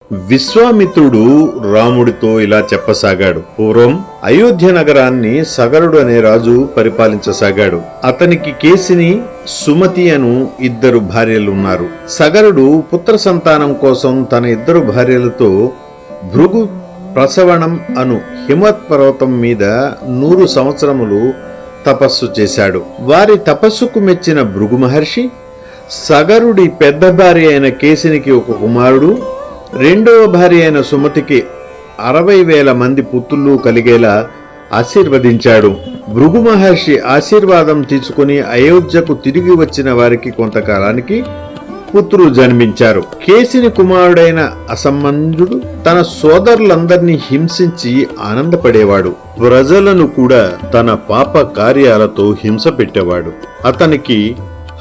విశ్వామిత్రుడు రాముడితో ఇలా చెప్పసాగాడు. పూర్వం అయోధ్య నగరాన్ని సగరుడు అనే రాజు పరిపాలించసాగాడు. అతనికి కేసిని, సుమతి అను ఇద్దరు భార్యలున్నారు. సగరుడు పుత్ర సంతానం కోసం తన ఇద్దరు భార్యలతో భృగు ప్రసవణం అను హిమత్ పర్వతం మీద 100 సంవత్సరములు తపస్సు చేశాడు. వారి తపస్సుకు మెచ్చిన భృగు మహర్షి సగరుడి పెద్ద భార్య అయిన కేసినికి ఒక కుమారుడు, రెండవ భార్య అయిన సుమతికి 60,000 మంది పుత్రులు కలిగేలా ఆశీర్వదించాడు. భృగు మహర్షి ఆశీర్వాదం తీసుకుని అయోధ్యకు తిరిగి వచ్చిన వారికి కొంతకాలానికి పుత్రులు జన్మించారు. కేసిని కుమారుడైన అసమంజుడు తన సోదరులందరినీ హింసించి ఆనందపడేవాడు. ప్రజలను కూడా తన పాప కార్యాలతో హింస పెట్టేవాడు. అతనికి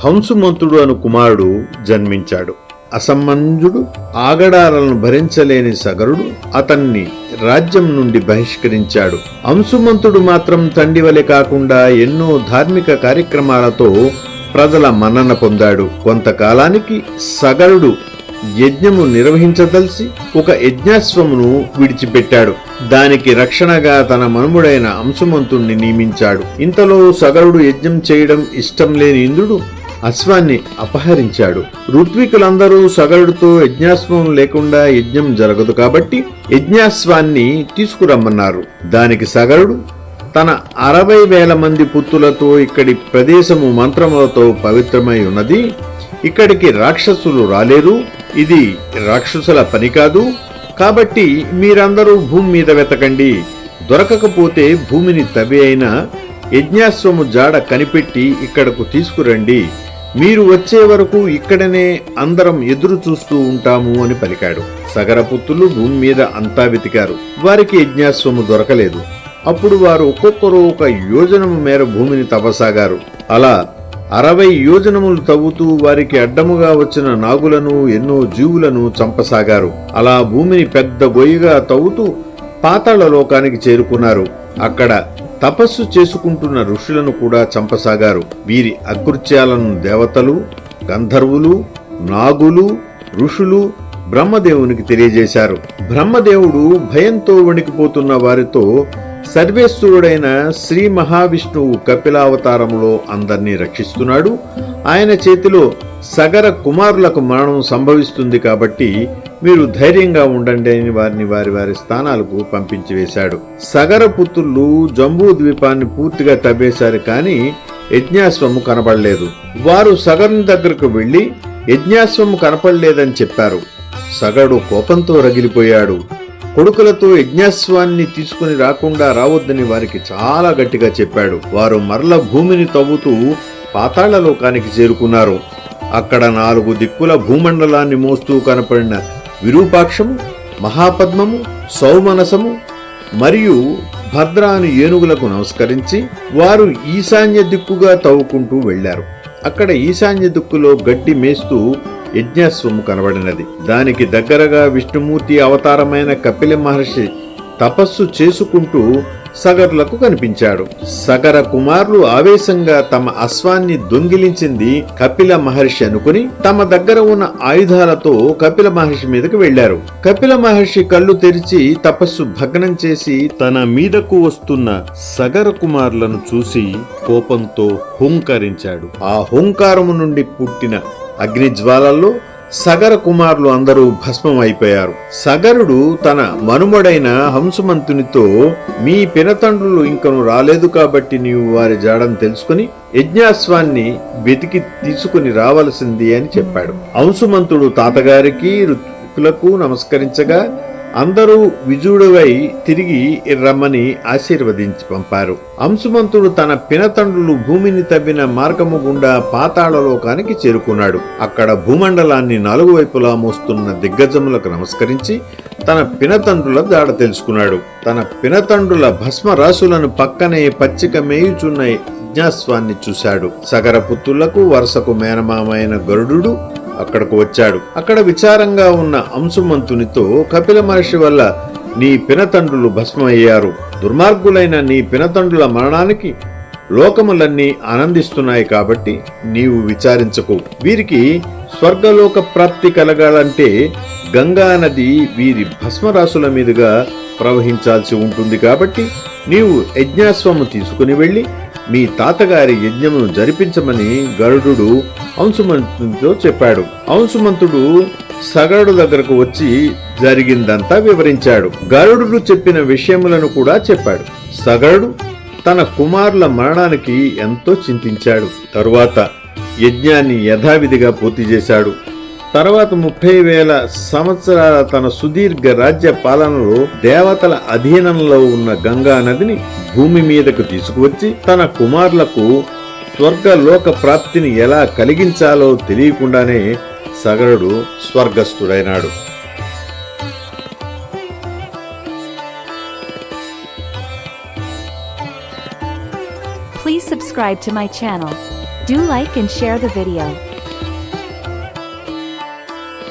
హంసుమంతుడు అను కుమారుడు జన్మించాడు. అసమంజుడు ఆగడాలను భరించలేని సగరుడు అతన్ని రాజ్యం నుండి బహిష్కరించాడు. అంశుమంతుడు మాత్రం తండ్రి వలె కాకుండా ఎన్నో ధార్మిక కార్యక్రమాలతో ప్రజల మన్నన పొందాడు. కొంతకాలానికి సగరుడు యజ్ఞము నిర్వహించదలిసి ఒక యజ్ఞాశ్వమును విడిచిపెట్టాడు. దానికి రక్షణగా తన మనుముడైన అంశుమంతుణ్ణి నియమించాడు. ఇంతలో సగరుడు యజ్ఞం చేయడం ఇష్టం లేని ఇంద్రుడు అశ్వాన్ని అపహరించాడు. ఋత్వికులందరూ సగరుడితో యజ్ఞాశ్వం లేకుండా యజ్ఞం జరగదు కాబట్టి యజ్ఞాశ్వాన్ని తీసుకురమ్మన్నారు. దానికి సగరుడు తన 60,000 మంది పుత్రులతో ఇక్కడి ప్రదేశము మంత్రములతో పవిత్రమై ఉన్నది, ఇక్కడికి రాక్షసులు రాలేరు, ఇది రాక్షసుల పని కాదు, కాబట్టి మీరందరూ భూమి మీద వెతకండి, దొరకకపోతే భూమిని తవ్వి అయినా యజ్ఞాశ్వము జాడ కనిపెట్టి ఇక్కడకు తీసుకురండి, మీరు వచ్చే వరకు ఇక్కడనే అందరం ఎదురు చూస్తూ ఉంటాము అని పలికాడు. సగరపుత్రులు భూమి మీద అంతా వెతికారు. వారికి యజ్ఞాశ్వము దొరకలేదు. అప్పుడు వారు ఒక్కొక్కరు ఒక యోజనము మేర భూమిని తవ్వసాగారు. అలా 60 యోజనములు తవ్వుతూ వారికి అడ్డముగా వచ్చిన నాగులను, ఎన్నో జీవులను చంపసాగారు. అలా భూమిని పెద్ద గొయ్యిగా తవ్వుతూ పాతాళ లోకానికి చేరుకున్నారు. అక్కడ తపస్సు చేసుకుంటున్న ఋషులను కూడా చంపసాగారు. వీరి అకృత్యాలను దేవతలు, గంధర్వులు, నాగులు, ఋషులు బ్రహ్మదేవునికి తెలియజేశారు. బ్రహ్మదేవుడు భయంతో వణికిపోతున్న వారితో సర్వేశ్వరుడైన శ్రీ మహావిష్ణువు కపిలావతారంలో అందరినీ రక్షిస్తున్నాడు. ఆయన చేతిలో సగర కుమారులకు మరణం సంభవిస్తుంది కాబట్టి మీరు ధైర్యంగా ఉండండి అని వారిని వారి వారి స్థానాలకు పంపించి వేశాడు. సగర పుత్రులు జంబూ ద్వీపాన్ని పూర్తిగా తవ్వేశారు, కానీ యజ్ఞాశ్వము కనపడలేదు. వారు సగరుని దగ్గరకు వెళ్లి యజ్ఞాశ్వము కనపడలేదని చెప్పారు. సగరుడు కోపంతో రగిలిపోయాడు. కొడుకులతో యజ్ఞాశ్వాన్ని తీసుకుని రావద్దని వారికి చాలా గట్టిగా చెప్పాడు. వారు మరల భూమిని తవ్వుతూ పాతాళ లోకానికి చేరుకున్నారు. అక్కడ 4 దిక్కుల భూమండలాన్ని మోస్తూ కనపడిన విరూపాక్షము, మహాపద్మము, సౌమనసము మరియు భద్రాను ఏనుగులకు నమస్కరించి వారు ఈశాన్య దిక్కుగా తవ్వుకుంటూ వెళ్లారు. అక్కడ ఈశాన్య దిక్కులో గడ్డి మేస్తూ యజ్ఞాశ్వము కనబడినది. దానికి దగ్గరగా విష్ణుమూర్తి అవతారమైన కపిల మహర్షి తపస్సు చేసుకుంటూ సగర్లకు కనిపించాడు. సగర కుమారులు ఆవేశంగా తమ అశ్వాన్ని దొంగిలించింది కపిల మహర్షి అనుకుని తమ దగ్గర ఉన్న ఆయుధాలతో కపిల మహర్షి మీదకు వెళ్లారు. కపిల మహర్షి కళ్ళు తెరిచి తపస్సు భగ్నం చేసి తన మీదకు వస్తున్న సగర కుమారులను చూసి కోపంతో హుంకరించాడు. ఆ హుంకారము నుండి పుట్టిన అగ్నిజ్వాలల్లో సగర కుమారులు అందరూ భస్మం అయిపోయారు. సగరుడు తన మనుమడైన హంసుమంతునితో, మీ పినతండ్రులు ఇంకను రాలేదు కాబట్టి నీవు వారి జాడను తెలుసుకుని యజ్ఞాశ్వాన్ని వెతికి తీసుకుని రావలసింది అని చెప్పాడు. హంసుమంతుడు తాతగారికి, ఋత్వికులకు నమస్కరించగా అందరూ విజుడువై తిరిగి రమ్మని ఆశీర్వదించి పంపారు. అంశుమంతుడు తన పినతండ్రులు భూమిని తవ్విన మార్గము గుండా పాతాళలోకానికి చేరుకున్నాడు. అక్కడ భూమండలాన్ని 4 వైపులా మోస్తున్న దిగ్గజములకు నమస్కరించి తన పినతండ్రుల జాడ తెలుసుకున్నాడు. తన పినతండ్రుల భస్మరాశులను పక్కనే పచ్చిక మేయుచున్న యజ్ఞాశ్వాన్ని చూశాడు. సగర పుత్రులకు వరుసకు మేనమామైన గరుడు అక్కడకు వచ్చాడు. అక్కడ విచారంగా ఉన్న అంశుమంతునితో, కపిల మహర్షి వల్ల నీ పినతండ్రులు భస్మయ్యారు. దుర్మార్గులైన నీ పినతండ్రుల మరణానికి లోకములన్నీ ఆనందిస్తున్నాయి కాబట్టి నీవు విచారించకు. వీరికి స్వర్గలోక ప్రాప్తి కలగాలంటే గంగా నది వీరి భస్మరాశుల మీదుగా ప్రవహించాల్సి ఉంటుంది. కాబట్టి నీవు యజ్ఞాశ్వము తీసుకుని వెళ్ళి మీ తాతగారి యజ్ఞమును జరిపించమని గరుడు అంశుమంతుడితో చెప్పాడు. అంశుమంతుడు సగరుడు దగ్గరకు వచ్చి జరిగిందంతా వివరించాడు. గరుడు చెప్పిన విషయములను కూడా చెప్పాడు. సగరుడు తన కుమారుల మరణానికి ఎంతో చింతించాడు. తరువాత యజ్ఞాన్ని యథావిధిగా పూర్తి చేశాడు. తర్వాత 30,000 సంవత్సరాల తన సుదీర్ఘ రాజ్య పాలనలో దేవతల అధీనంలో ఉన్న గంగా నదిని భూమి మీదకు తీసుకువచ్చి తన కుమారులకు స్వర్గలోక ప్రాప్తిని ఎలా కలిగించాలో తెలియకుండానే సగరుడు స్వర్గస్థుడైనాడు. Please subscribe to my channel. Do like and share the video.